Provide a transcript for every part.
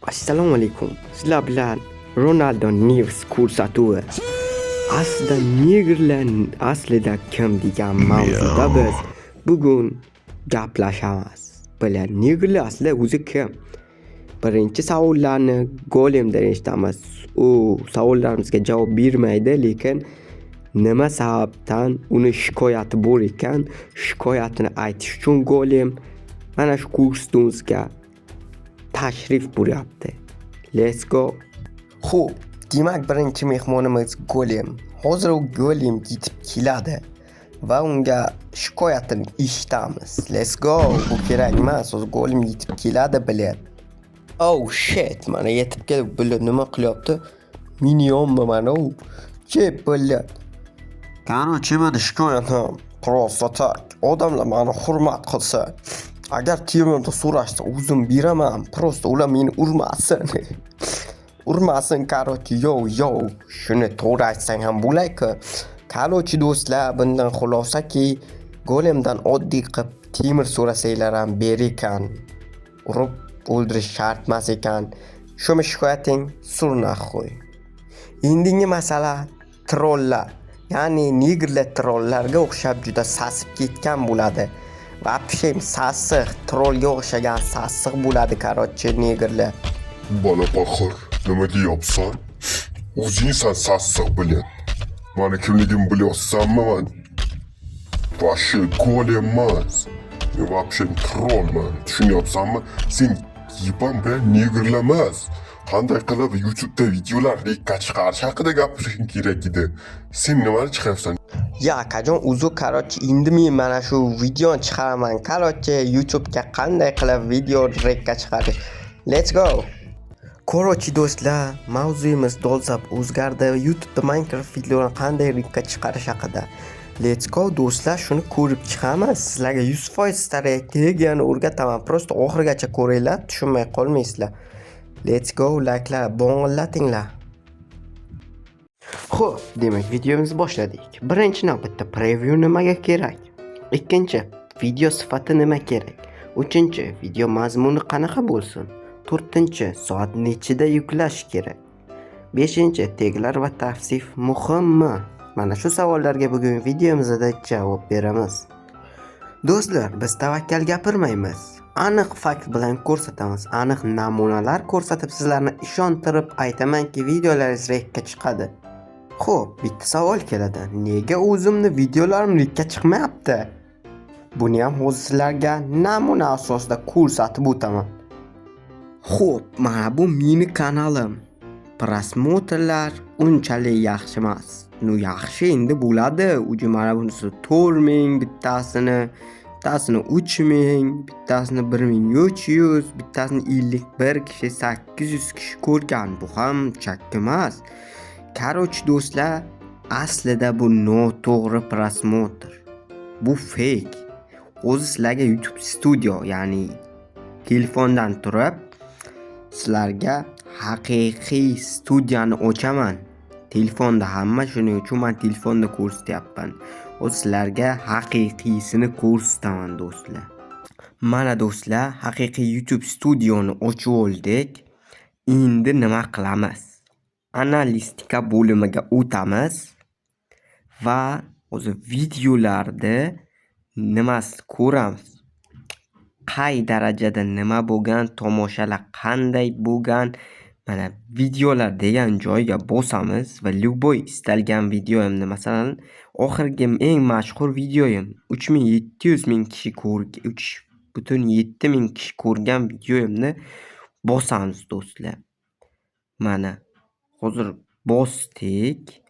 Assalomu alaykum. Sizlar bilan Ronaldo News ko'rsatuvi. Aslida negrlar aslida kim degan mavzuda biz bugun gaplashamiz. Bilan negrlar aslida o'zi kim? Birinchi savollarni golemda eshitamiz. U savollarimizga javob bermaydi, lekin nima sababdan uni shikoyati bor ekan, shikoyatini aytish uchun golem mana shu kursimizga tashrif buyuryapti. Let's go. Xo'p, demak birinchi mehmonimiz Golem. Hozir u Golem yetib keladi va unga shikoyatini eshitamiz. Let's go. Bu kerak emas, o'zi Golem yetib keladi bilet. Oh shit, mana yetib kelib bilet nima qilyapti? Minionmi mana u? Chep bilet. Qani meni shikoyatim просто tak. Odamlar meni hurmat qilsa, agar terimda so'rashsa o'zim beraman, просто ular meni urmasin. Urmasin короче, yo, shuni to'g'ri aytsang ham bo'ladi. Короче do'stlar, bundan xulosaki, Golemdan oddiy qilib temir so'rasanglar ham ber ekan. Urib o'ldirish shart emas ekan. Shumi shikoyating surnaq qo'y. Endingi masala trollar. Ya'ni negrlar trollarga o'xshab juda sasib ketgan bo'ladi. Вообще sassiq, trollga o'xshagan sassiq bo'ladi короче negrlar. Bola paqir, nima deyapsan? O'zingsan sassiq bilan. Mani kimligim bilyapsanmi men? Vashi golem emas. Men вообще trollman. Tushunyapsanmi? Sen yipan bilan negrlar emas. Qanday qilib YouTube'da videolar rekka chiqarish haqida gapirishing kerak edi. Sen nimani chiqaryapsan? Ya kajon uzu короче endi men mana shu videoni chiqaraman. Короче YouTube'ga qanday qilib video rekka chiqarish. Let's go. Короче do'stlar, mavzuyimiz dolzarb o'zgardi. YouTube'da Minecraft videolarini qanday rekka chiqarish haqida. Let's go do'stlar, shuni ko'rib chiqamiz. Sizlarga 100% strategiyani o'rgataman. Просто oxirigacha ko'ringlar, tushunmay qolmaysizlar. Let's go, like'lar bo'ng'illatinglar. Xo'p, demak videomizni boshladik. Birinchi navbatda preview nimaga kerak? Ikkinchi, video sifati nima kerak? Uchinchi, video mazmuni qanaqa bo'lsin? To'rtinchi, soat nechida yuklash kerak? Beshinchi, teglar va tavsif muhimmi? Mana shu savollarga bugun videomizda javob beramiz. Do'stlar, biz tavakkal gapirmaymiz. Aniq fakt bilan ko'rsatamiz. Aniq namunalar ko'rsatib sizlarni ishontirib aytamanki, videolaringiz rekka chiqadi. Xo'p, bitta savol keladi. Nega o'zimni videolarim rekka chiqmayapti? Buni ham hozir sizlarga namuna asosida ko'rsatib o'taman. Xo'p, mana bu meni kanalim. Prosmotrlar unchalik yaxshi emas. Yaxshi endi bo'ladi. Uji mana bunisi 4000, bittasini 3000, bittasini 1300, bittasini 51 kishi, 800 kishi ko'rgan. Bu ham chakki emas. Короче do'stlar, aslida bu noto'g'ri prosmotr. Bu fake. O'zi sizlarga YouTube Studio, ya'ni telefondan turib sizlarga haqiqiy studiyani ochaman. Telefonda hamma shuning uchun men telefonda ko'rsatyapman. O'zi sizlarga haqiqiysini ko'rsataman do'stlar. Mana do'stlar, haqiqiy YouTube Studioni ochib oldik. Endi nima qilamiz? Analistika bo'limiga o'tamiz va o'zi videolarda nimasi ko'ramiz. Qay darajada nima bo'lgan, tomoshalar qanday bo'lgan, mana videolar degan joyga bosamiz va любой istalgan videoyimni, masalan, oxirgi eng mashhur videoyim 3700 ming kishi 3.7 ming kishi ko'rgan videoyimni bosamiz do'stlar. Mana hozir bosdik.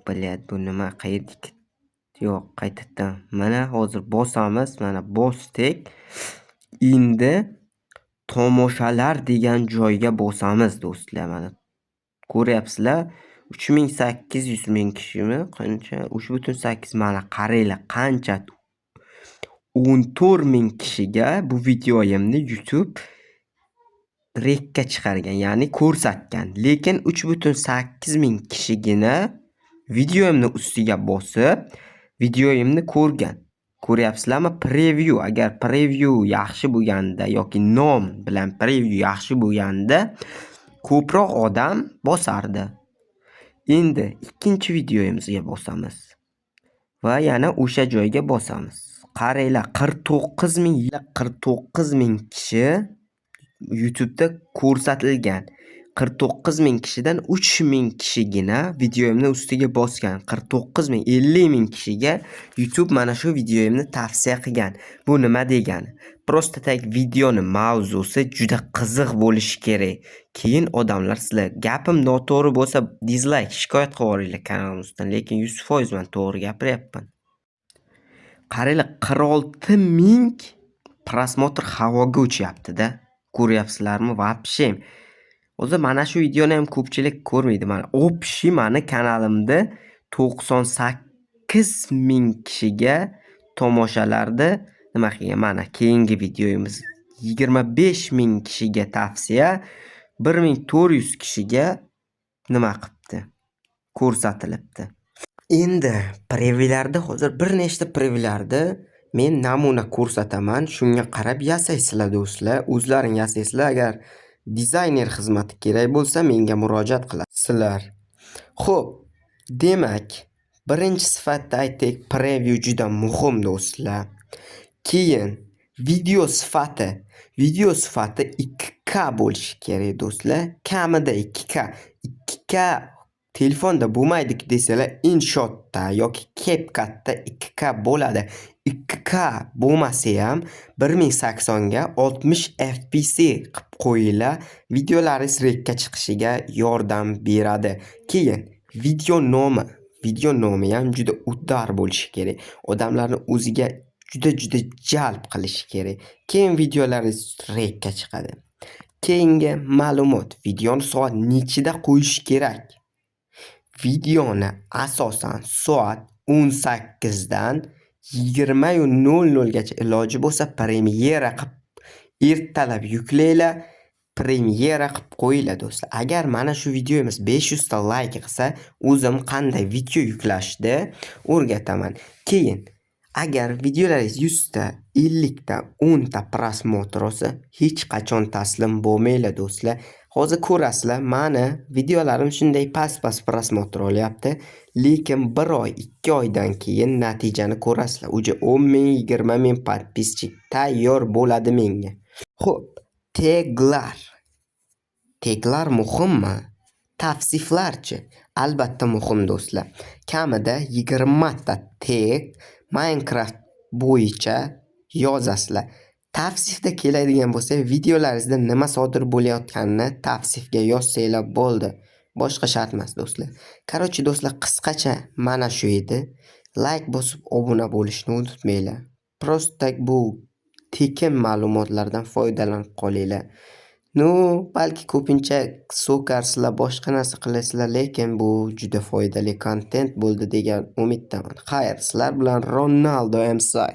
Bilyat bu nima qayerdik? Yo'q, qaytadan. Mana hozir bosamiz, mana bosdik. Endi tomoshalar degan joyga bosamiz do'stlar. Mana ko'ryapsizlar, 3800 ming kishimi? Qancha? 3.8 mana qaranglar qancha 14 ming kishiga bu videoyimni YouTube rekka chiqargan, ya'ni ko'rsatgan. Lekin 3.8 ming kishigina videoyimni ustiga bosib videoyimni ko'rgan. Ko'ryapsizlarmi? Preview. Agar preview yaxshi bo'lganda yoki nom bilan preview yaxshi bo'lganda ko'proq odam bosardi. Endi ikkinchi videomizga bosamiz va yana o'sha joyga bosamiz. Qaranglar, 49 ming kishi YouTube'da ko'rsatilgan. 49 ming kishidan 3 ming kishigina videomni ustiga bosgan. 49 ming, 50 ming kishiga YouTube mana shu videomni tavsiya qilgan. Bu nima degani? Prosta tag videoni mavzusi juda qiziq bo'lishi kerak. Keyin odamlar sizlar gapim noto'g'ri bo'lsa dislike, shikoyat qilib yuboringlar kanalimizdan, lekin 100% men to'g'ri gapiryapman. Qaranglar, 46 ming prosmotr havoga uchyapti-da. Ko'ryapsizlarmi? Vapshe. Hozir mana shu videoni ham ko'pchilik ko'rmaydi. Mana общий mani kanalimda 98 ming kishiga tomoshalarni nima qilgan? Mana keyingi videomiz 25 ming kishiga tavsiya, 1400 kishiga nima qilibdi? Ko'rsatilibdi. Endi previewlarda hozir bir nechta previewlarda men namuna ko'rsataman. Shunga qarab yasaysizlar do'stlar. O'zlaring yasaysizlar. Agar dizayner xizmati kerak bo'lsa menga murojaat qilasizlar. Xo'p, demak, birinchi sifatda aytdik, preview juda muhim do'stlar. Keyin video sifati 2K bo'lishi kerak do'stlar. Kamida 2K. 2K telefonda bo'lmaydi desalar, InShotda yoki CapCutda 2K bo'ladi. 2K bo'lmasa ham 1080 ga 60 FPS qilib qo'yinglar. Videolaringiz rekka chiqishiga yordam beradi. Keyin video nomi ham juda udar bo'lishi kerak. Odamlarni o'ziga juda jalb qilishi kerak. Keyin videolaringiz rekka chiqadi. Keyingi ma'lumot, videoni soat nechida qo'yish kerak? Videoni asosan soat 18 dan 20:00 gacha iloji bo'lsa premyera qilib ertalab yuklanglar, premyera qilib qo'yinglar do'stlar. Agar mana shu videomiz 500 ta like qilsa, o'zim qanday video yuklashni o'rgataman. Keyin agar videolaringiz 100 ta, 50 ta, 10 ta prosmotr olsa, hech qachon taslim bo'lmanglar do'stlar. Hozir ko'rasizlar, mani videolarim shunday past prosmotr olyapti, lekin 1 oy, 2 oydan keyin natijani ko'rasizlar. Uje 10 ming, 20 ming podpischik tayyor bo'ladi menga. Xo'p, Taglar muhimmi? Tavsiflarchi? Albatta muhim do'stlar. Kamida 20 ta tag Minecraft bo'yicha yozasizlar. Tavsifda keladigan bo'lsa, videolaringizda nima sodir bo'layotganini tavsifga yozsanglar bo'ldi. Boshqa shart emas do'stlar. Qarochi do'stlar, qisqacha mana shu edi. Like bosib obuna bo'lishni unutmanglar. Prosta bu tekin ma'lumotlardan foydalanib qolinglar. Balki ko'pincha so'karsizlar, boshqa narsa qilasizlar, lekin bu juda foydali kontent bo'ldi degan umiddaman. Xayr, sizlar bilan Ronaldo MSI.